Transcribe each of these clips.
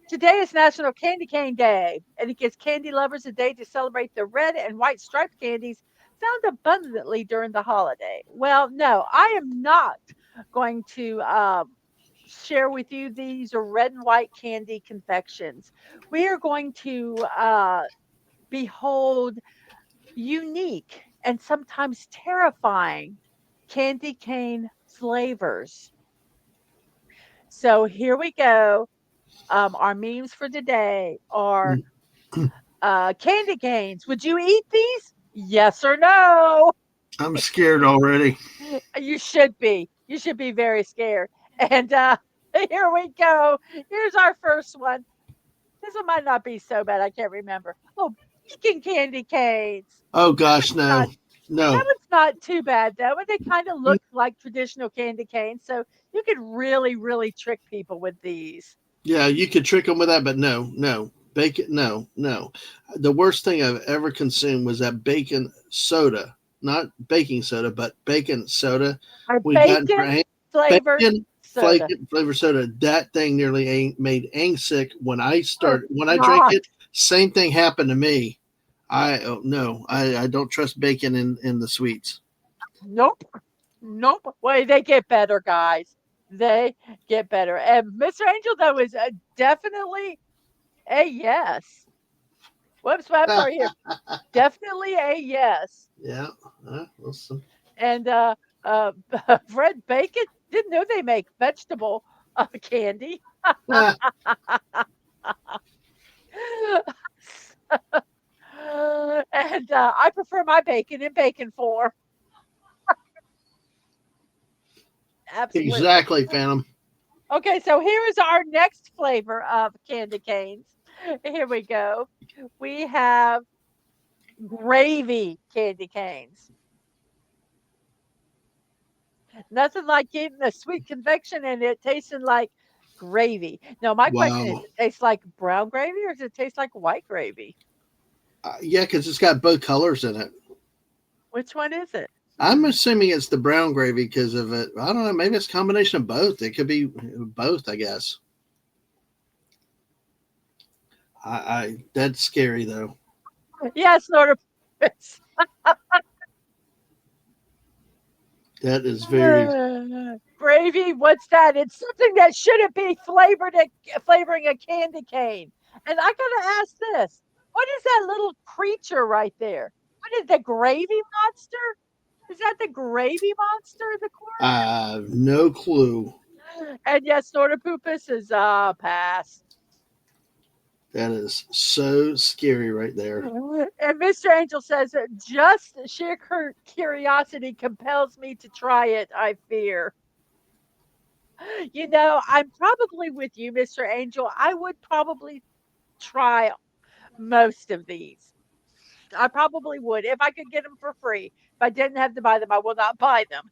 Today is National Candy Cane Day, and it gives candy lovers a day to celebrate the red and white striped candies found abundantly during the holiday. Well, no, I am not going to share with you these red and white candy confections. We are going to behold unique and sometimes terrifying candy cane flavors. So here we go. Our memes for today are candy canes. Would you eat these? Yes or no? I'm scared already. You should be. You should be very scared. And here we go. Here's our first one. This one might not be so bad. I can't remember. Oh, bacon candy canes. Oh That gosh, one's not. no, That no. one's not too bad though. And they kind of look like traditional candy canes, so you could really, really trick people with these. Yeah, you could trick them with that, but no, no. Bacon, no, no. The worst thing I've ever consumed was that bacon soda, not baking soda, but bacon soda. Our We got in for bacon flavored bacon soda. flavor soda. That thing nearly made Ang sick when I Oh started. When I drank God. it, same thing happened to me. I oh, no, I don't trust bacon in the sweets. Nope. Nope. Well, they get better, guys. They get better. And Mr. Angel, though, is definitely a yes. Whoops, I'm sorry here. Definitely a yes. Yeah, listen. And uh, Fred Bacon didn't know they make vegetable candy. And I prefer my bacon in bacon form. Absolutely. Exactly, Phantom. Okay, so here is our next flavor of candy canes. Here we go. We have gravy candy canes. Nothing like getting a sweet convection and it tasting like gravy. Now, my question is, Wow. it tastes like brown gravy or does it taste like white gravy? Yeah, because it's got both colors in it. Which one is it? I'm Hmm. assuming it's the brown gravy because of it. I don't know. Maybe it's a combination of both. It could be both, I guess. I that's scary though. Yes, Lord. That is very. Gravy, what's that? It's something that shouldn't be flavoring a candy cane. And I gotta ask this: what is that little creature right there? What is the gravy monster? Is that the gravy monster in the No clue. corner? And yes, Snortopoopas is pass. That is so scary right there. And Mr. Angel says, just sheer curiosity compels me to try it, I fear. I'm probably with you, Mr. Angel. I would probably try most of these. I probably would if I could get them for free. If I didn't have to buy them, I will not buy them.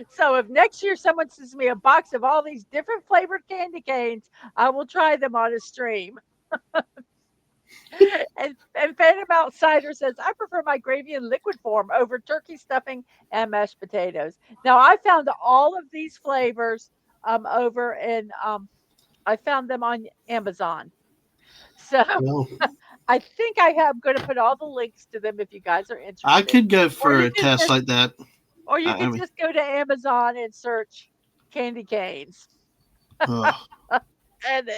So if next year someone sends me a box of all these different flavored candy canes, I will try them on a stream. And Phantom Outsider says, I prefer my gravy in liquid form over turkey stuffing and mashed potatoes. Now I found all of these flavors over in I found them on Amazon. So Well, I think I am going to put all the links to them if you guys are I interested. could go Or for you a can test just like that. or you I can mean, just go to Amazon and search candy canes. ugh. And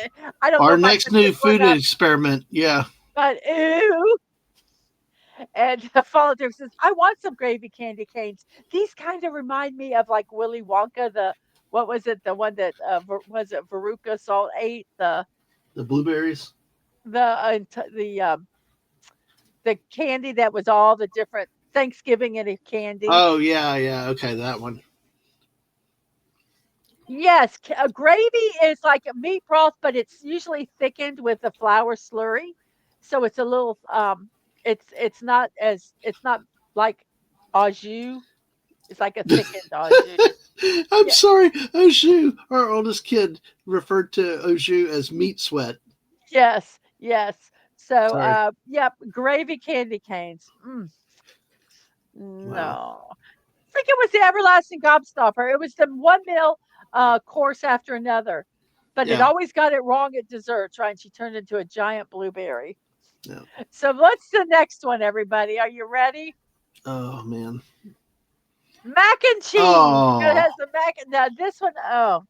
I don't know Our if I next put new this one food up, experiment. Yeah. but ew. And Follow says, I want some gravy candy canes. These kind of remind me of like Willy Wonka, what was it? The one that was it Veruca Salt ate The blueberries. the candy that was all the different Thanksgiving and a candy. Oh yeah, yeah. Okay, that one. Yes, gravy is like a meat broth, but it's usually thickened with a flour slurry, so it's a little it's not like au jus. It's like a thickened au jus. I'm Yeah. sorry, Oshu. Our oldest kid referred to Oshu as meat sweat. Yes. Yes. So, Sorry. yep, gravy candy canes. Wow. No. I think it was the everlasting gobstopper. It was the one meal course after another. but it Yeah. always got it wrong at dessert, trying she turned into a giant blueberry. Yeah. So what's the next one, everybody? Are you ready? Oh man. Mac and cheese. It Oh. has the mac and now this one, oh.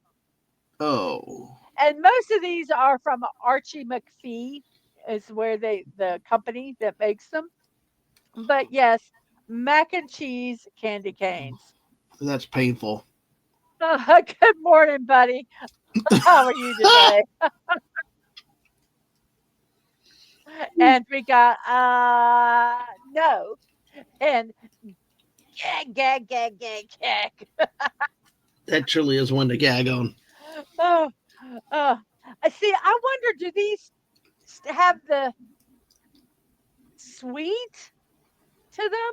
Oh. And most of these are from Archie McPhee, is where the company that makes them. But yes, mac and cheese candy canes. That's painful. Good morning, buddy. How are you today? And we got no and gag gag gag gag gag. That truly is one to gag on. Oh, oh. I see. I wonder, do these have the sweet to them?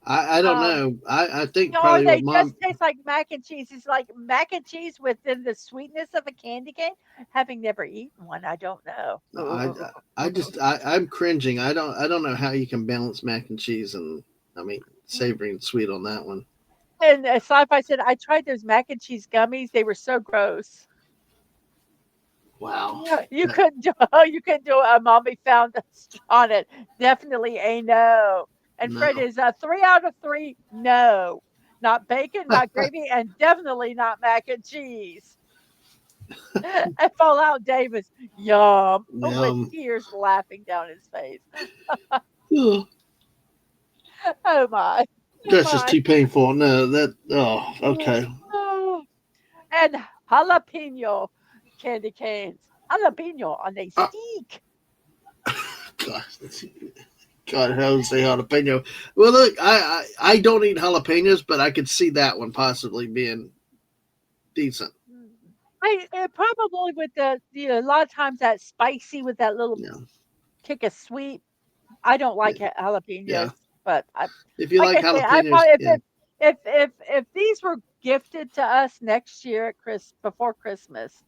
I don't Um, know. I think or probably what they mom. just taste like mac and cheese. It's like mac and cheese within the sweetness of a candy cane. Having never eaten one, I don't know. I'm cringing. I don't know how you can balance mac and cheese and I mean savory and sweet on that one. And Sci-Fi said, I tried those mac and cheese gummies. They were so gross. Wow. Yeah, you That, couldn't do you couldn't do it. Mommy found us on it. Definitely a no. And Fred no. is a 3 out of 3 no. Not bacon, not gravy, and definitely not mac and cheese. And Fallout Davis, yum, with Um, tears laughing down his face. ugh, Oh my, oh that's just my. too painful. No, that. Oh, okay. Oh. And jalapeno candy canes. Jalapeno on a Uh, steak. God, God, Jose jalapeno. Well, look, I don't eat jalapenos, but I could see that one possibly being decent. Mm. Probably with a lot of times that spicy with that little Yeah, kick of sweet. I don't yeah, like yeah. jalapenos, but If you like like I say, I jalapenos, probably yeah, if these were gifted to us next year at before Christmas,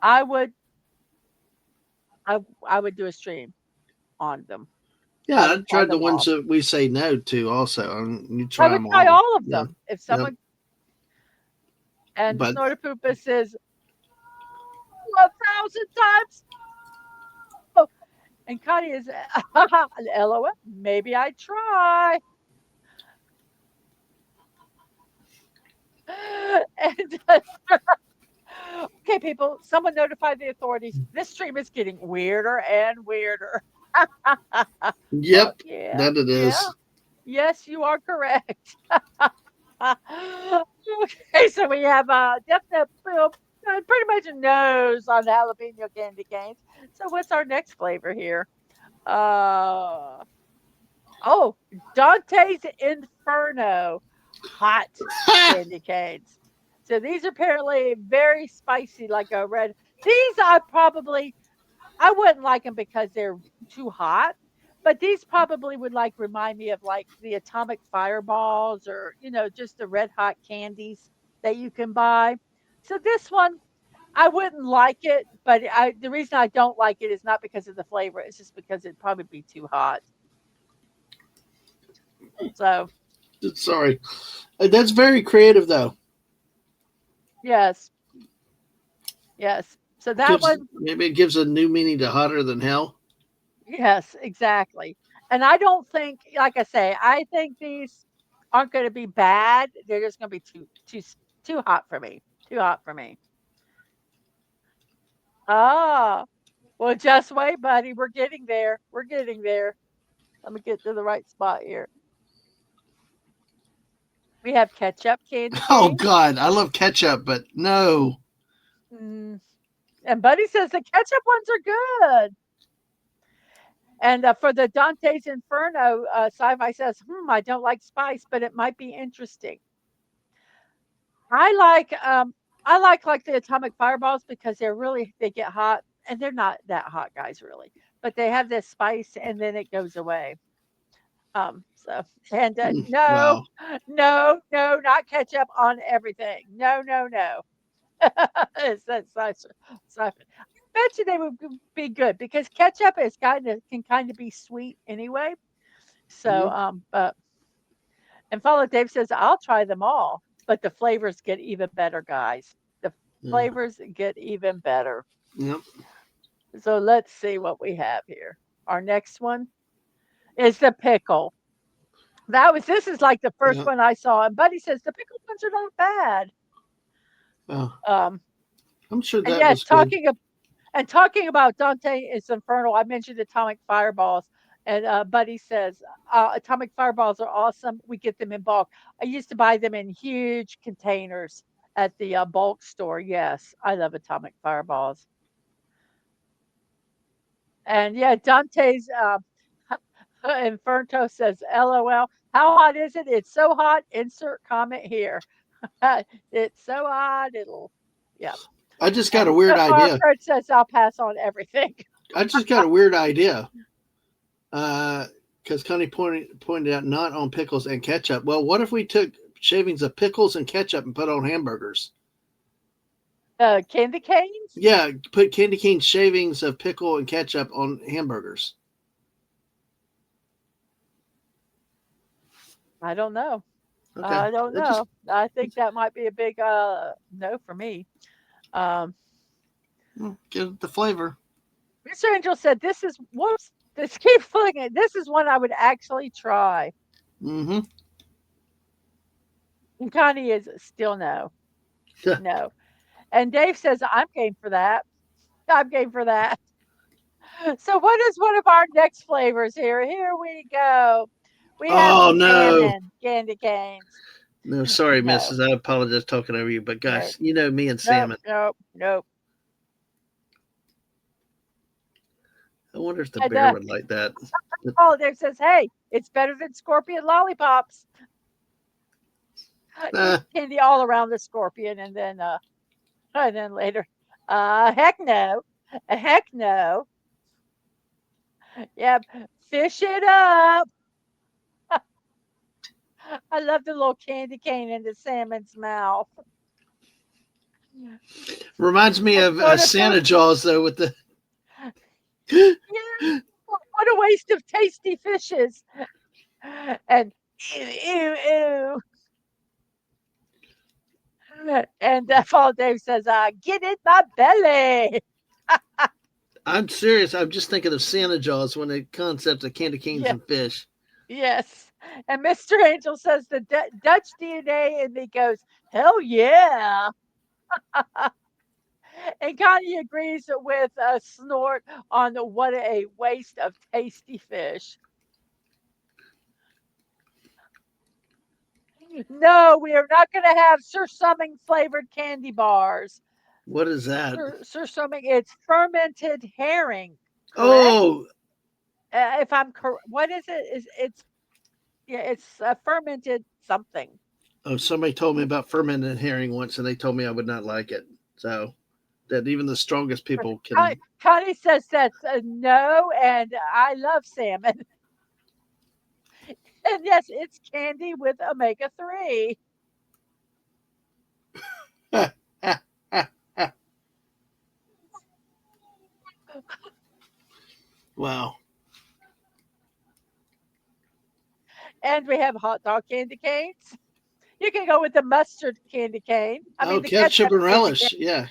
I would I would do a stream on them. yeah. I would I try tried the them ones all. that we say no to. Also, I mean, you I try would them try all. all of Yeah, them if yep. someone. And But Snorter Poopa says 1,000 times. Oh, and Connie is LOL. Maybe I try. And okay, people, someone notify the authorities. This stream is getting weirder and weirder. Well, yep, yeah, that it yeah. is. Yes, you are correct. Okay, so we have definite, pretty much a nose on the jalapeno candy canes. So what's our next flavor here? Uh oh, Dante's Inferno hot candy canes. So these are apparently very spicy, like a red. These I wouldn't like them because they're too hot, but these probably would like remind me of like the atomic fireballs or just the red hot candies that you can buy. So this one I wouldn't like it, but the reason I don't like it is not because of the flavor. It's just because it'd probably be too hot. So Sorry, that's very creative though. yes, yes. So that Gives one, maybe it gives a new meaning to hotter than hell. yes, exactly. And I don't think, like I say, I think these aren't going to be bad. They're just going to be too hot for me. Too hot for me. Ah, well, just wait, buddy. We're getting there. We're getting there. Let me get to the right spot here. We have ketchup candy Oh cane. God, I love ketchup, but no. Mm. And Buddy says the ketchup ones are good. And for the Dante's Inferno, Sci-Fi says, I don't like spice, but it might be interesting. I like like the atomic fireballs because they get hot and they're not that hot, guys, really. But they have this spice and then it goes away. So and no, Wow. no, not ketchup on everything. No, no, no. That's nice. I bet you they would be good because ketchup is kind of be sweet anyway. So Mhm. but and follow Dave says I'll try them all, but the flavors get even better, guys. Yeah. flavors get even better. Yep. So let's see what we have here. Our next one is the pickle. This is like the first Yeah. one I saw, and Buddy says the pickle ones are not bad. Oh, Um, I'm sure and that yes, was good. talking about Dante is Infernal. I mentioned atomic fireballs, and Buddy says atomic fireballs are awesome. We get them in bulk. I used to buy them in huge containers at the bulk store. Yes, I love atomic fireballs. And yeah, Dante's Inferno says, "LOL. How hot is it? It's so hot. Insert comment here. It's so hot. Yeah." I just got a And weird idea. Fred says, "I'll pass on everything." I just got a weird idea. Because Connie pointed out not on pickles and ketchup. Well, what if we took shavings of pickles and ketchup and put on hamburgers? Candy canes? Yeah, put candy cane shavings of pickle and ketchup on hamburgers. I don't know. Okay, I don't it just know. I think that might be a big no for me. Um, give the flavor. Mr. Angel said, "This is whoops. This keep flicking it. This is one I would actually try." Mm-hmm. And Connie is still no, no. And Dave says, "I'm game for that. I'm game for that." So, what is one of our next flavors here? Here we go. We have Oh no, salmon candy canes. no, sorry, No, Mrs. I apologize talking over you, but no, gosh, you know me and no, salmon. no, no. I wonder if the And bear would like that. oh, Dave says, "Hey, it's better than scorpion lollipops." Uh, Candy all around the scorpion, and then later, heck no, heck no. Yep, fish it up. I love the little candy cane in the salmon's mouth. reminds me And of Jennifer, Santa Jaws though with the. yeah, what a waste of tasty fishes. And ew, ew, ew. And Fall Dave says, get in my belly. I'm serious. I'm just thinking of Santa Jaws when the concept of candy canes Yeah, and fish. yes. And Mr. Angel says the Dutch DNA, and he goes, hell yeah. And Connie agrees with a snort on what a waste of tasty fish. No, we are not going to have Sir Summing flavored candy bars. What is that? Sir Summing, it's fermented herring, correct? Oh, If I'm correct, what is it? Is it's yeah, it's fermented something. oh, somebody told me about fermented herring once, and they told me I would not like it. So that even the strongest people can. Connie says that's a no, and I love salmon. And yes, it's candy with omega 3. Wow. And we have hot dog candy canes. You can go with the mustard candy cane. I Oh, mean, the ketchup ketchup and candy relish. Yeah.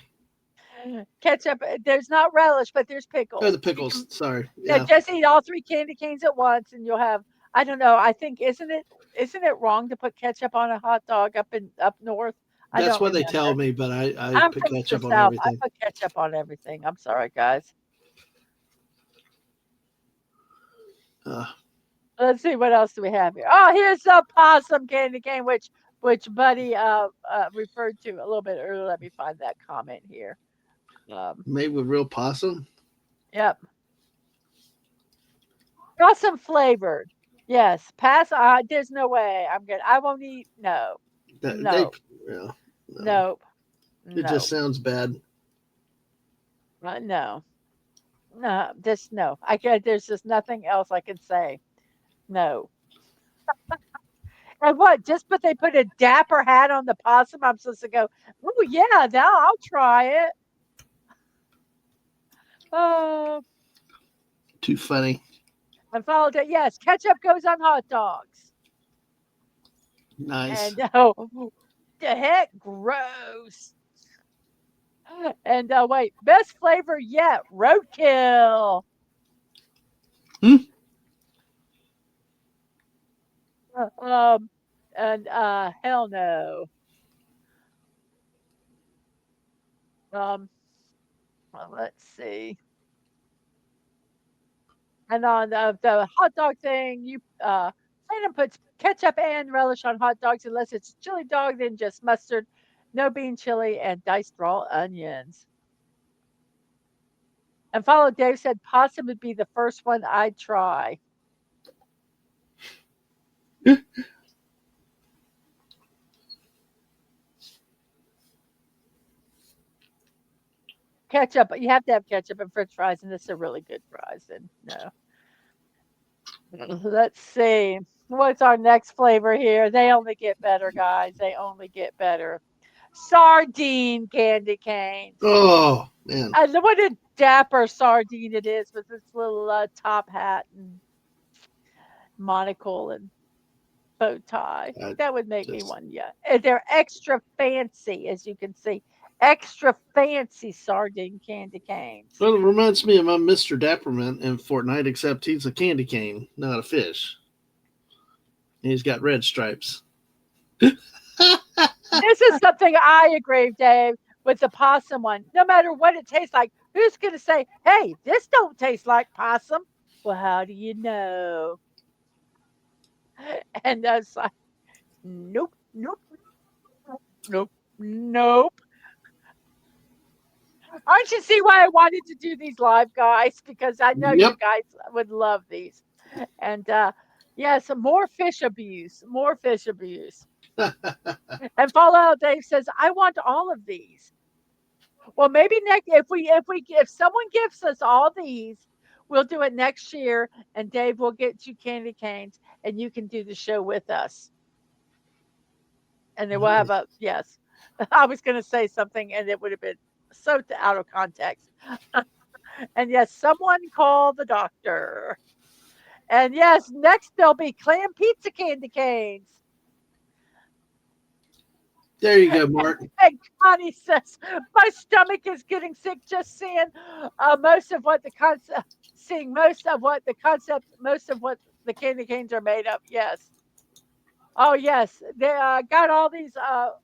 cane. Ketchup, there's not relish, but there's Oh, the pickles. You pickles. can, Sorry. yeah, Yeah. just eat all 3 candy canes at once, and you'll have. I don't know. I think isn't it wrong to put ketchup on a hot dog up north? I That's don't what they tell remember. me, but I I'm put from the ketchup on South. I everything. put ketchup on everything. I'm sorry, guys. Uh, Let's see what else do we have here. Oh, here's the possum candy cane, which Buddy referred to a little bit earlier. Let me find that comment here. made with real possum. Yep, possum flavored. Yes, pass. There's no way I'm good. I won't eat. No, They, no, yeah, no. no, It just no, sounds bad. no, no. Just no. I can. There's just nothing else I can say. No. And what? Just but they put a dapper hat on the possum. I'm supposed to go. Oh yeah, now I'll try it. Oh, Too funny. and followed it. Yes, ketchup goes on hot dogs. Nice. And oh, the heck, gross. And wait, best flavor yet, roadkill. Hmm? Um, and hell no. Um, well, let's see. And on the hot dog thing, you Shannon puts ketchup and relish on hot dogs unless it's chili dog, then just mustard, no bean chili, and diced raw onions. And follow Dave said possum would be the first one I'd try. Ketchup, you have to have ketchup and French fries, and this are really good fries. And no, let's see. What's our next flavor here? They only get better, guys. They only get better. Sardine candy canes. Oh man, What a dapper sardine it is with its little top hat and monocle and bow tie. I That would make me just one, yeah. And they're extra fancy, as you can see. Extra fancy sardine candy canes. well, it reminds me of my Mr. Dapperman in Fortnite, except he's a candy cane, not a fish. And he's got red stripes. This is something I agree, Dave, with the possum one. No matter what it tastes like, who's going to say, hey, this don't taste like possum? Well, how do you know? And that's like, nope, nope, nope, nope. Aren't you see why I wanted to do these live, guys? Because I know you Yep. guys would love these. And yes, more fish abuse, more fish abuse. And Fallout Dave says, I want all of these. Well, maybe next if someone gives us all these, we'll do it next year, and Dave will get you candy canes, and you can do the show with us. And then All we'll have right. a yes. I was going to say something, and it would have been so out of context. And yes, someone call the doctor. And yes, next there'll be clam pizza candy canes. There you go, Mark. And Connie says, my stomach is getting sick just seeing most of what the concept, seeing most of what the concept, most of what the candy canes are made of. Yes. Oh, yes. They got all these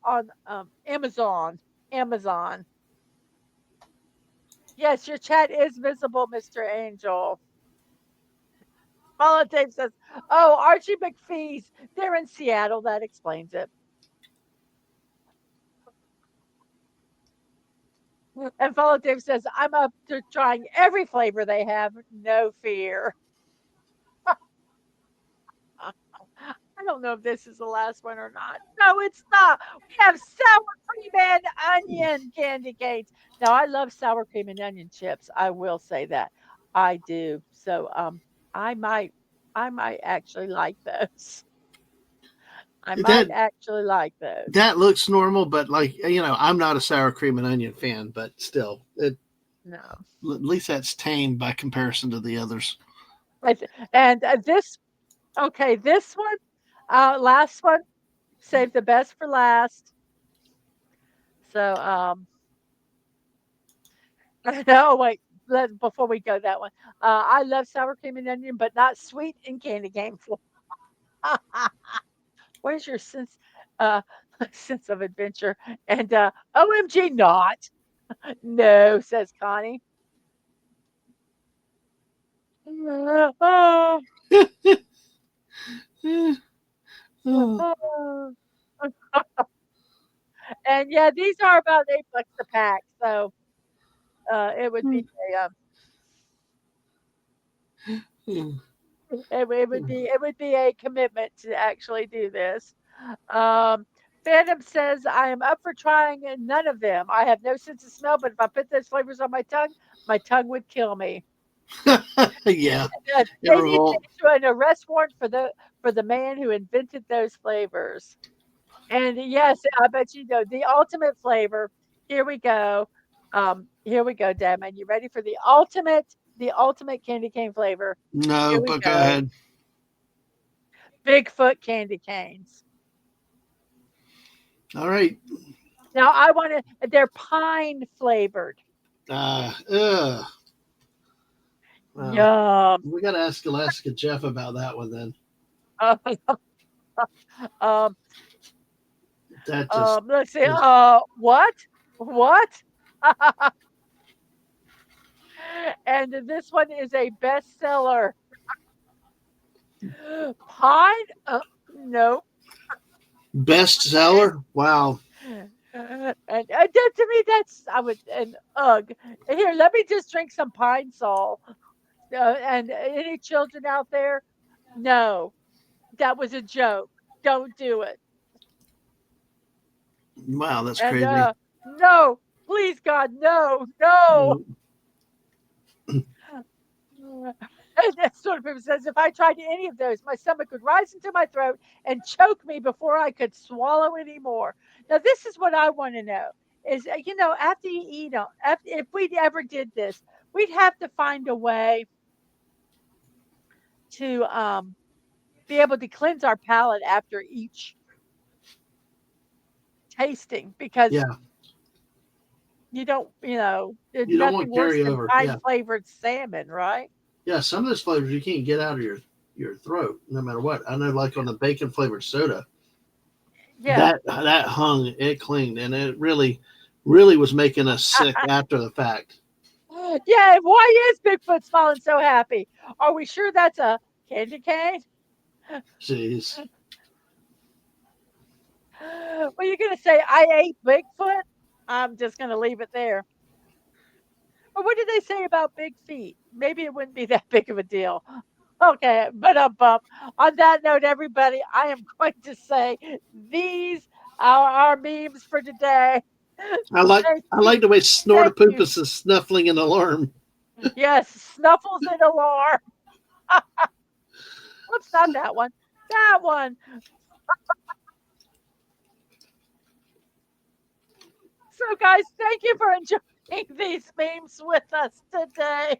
on Amazon. Amazon. Yes, your chat is visible, Mr. Angel. Politics says, oh, Archie McPhee's. They're in Seattle. That explains it. And Follow Dave says, I'm up to trying every flavor they have. No fear. I don't know if this is the last one or not. No, it's not. We have sour cream and onion candy canes. Now, I love sour cream and onion chips. I will say that. I do. So, I might, I might actually like those. I might That actually like those. that looks normal, but I'm not a sour cream and onion fan, but still, No. at least that's tame by comparison to the others. And this, okay, this one, last one, save the best for last. So, no, wait. Before we go that one, I love sour cream and onion, but not sweet in candy cane form. Where's your sense, uh, sense of adventure? And OMG, not. No, says Connie. Oh, Oh, and yeah, these are about $8 a pack, so it would be it would be a commitment to actually do this. Um, Phantom says, I am up for trying none of them. I have no sense of smell, but if I put those flavors on my tongue would kill me. yeah, it They need to revolt. issue an arrest warrant for the man who invented those flavors. And yes, I bet you know the ultimate flavor. Here we go. Here we go, Damon. You ready for the ultimate candy cane flavor? No, Here we but go go. ahead. Bigfoot candy canes. All right. Now I want to. They're pine flavored. Ugh. Well, Yum. we got to ask Alaska Jeff about that one then. Uh, um, That just let's see. is What? What? And this one is a bestseller. Pine? No. And bestseller. Wow. and that, to me, that's I would and ugh. Here, let me just drink some pine sol. And any children out there? No, that was a joke. Don't do it. Wow, that's And crazy. no, please God, no, no. Mm, And that sort of person says, if I tried any of those, my stomach would rise into my throat and choke me before I could swallow any more. Now, this is what I want to know is, after you eat them, if we ever did this, we'd have to find a way to be able to cleanse our palate after each tasting because yeah, there's you don't nothing want worse than carryover. pine Yeah, flavored salmon, right? yeah. Some of those flavors you can't get out of your throat no matter what. I know, like on the bacon flavored soda, Yeah. that hung, it clinged, and it really was making us sick after the fact. Yeah, why is Bigfoot smiling so happy? Are we sure that's a candy cane? Jeez. Well, you're gonna say I ate Bigfoot? I'm just gonna leave it there. Or what did they say about big feet? Maybe it wouldn't be that big of a deal. Okay, but on that note, everybody, I am going to say these are our memes for today. Thank I you. like the way Thank you. Snortopoopas is snuffling an alarm. Yes, snuffles and alarm. Whoops, not that one. That one. So, guys, thank you for enjoying these memes with us today.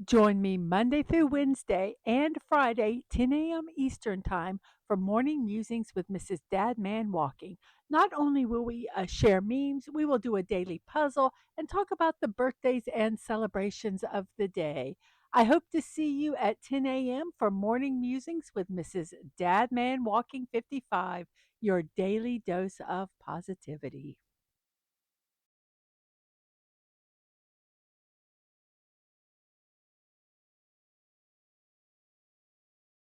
Join me Monday through Wednesday and Friday, 10 a.m. Eastern Time, for Morning Musings with Mrs. Dadman Walking. Not only will we share memes, we will do a daily puzzle and talk about the birthdays and celebrations of the day. I hope to see you at 10 a.m. for Morning Musings with Mrs. Dadman Walking 55, your daily dose of positivity.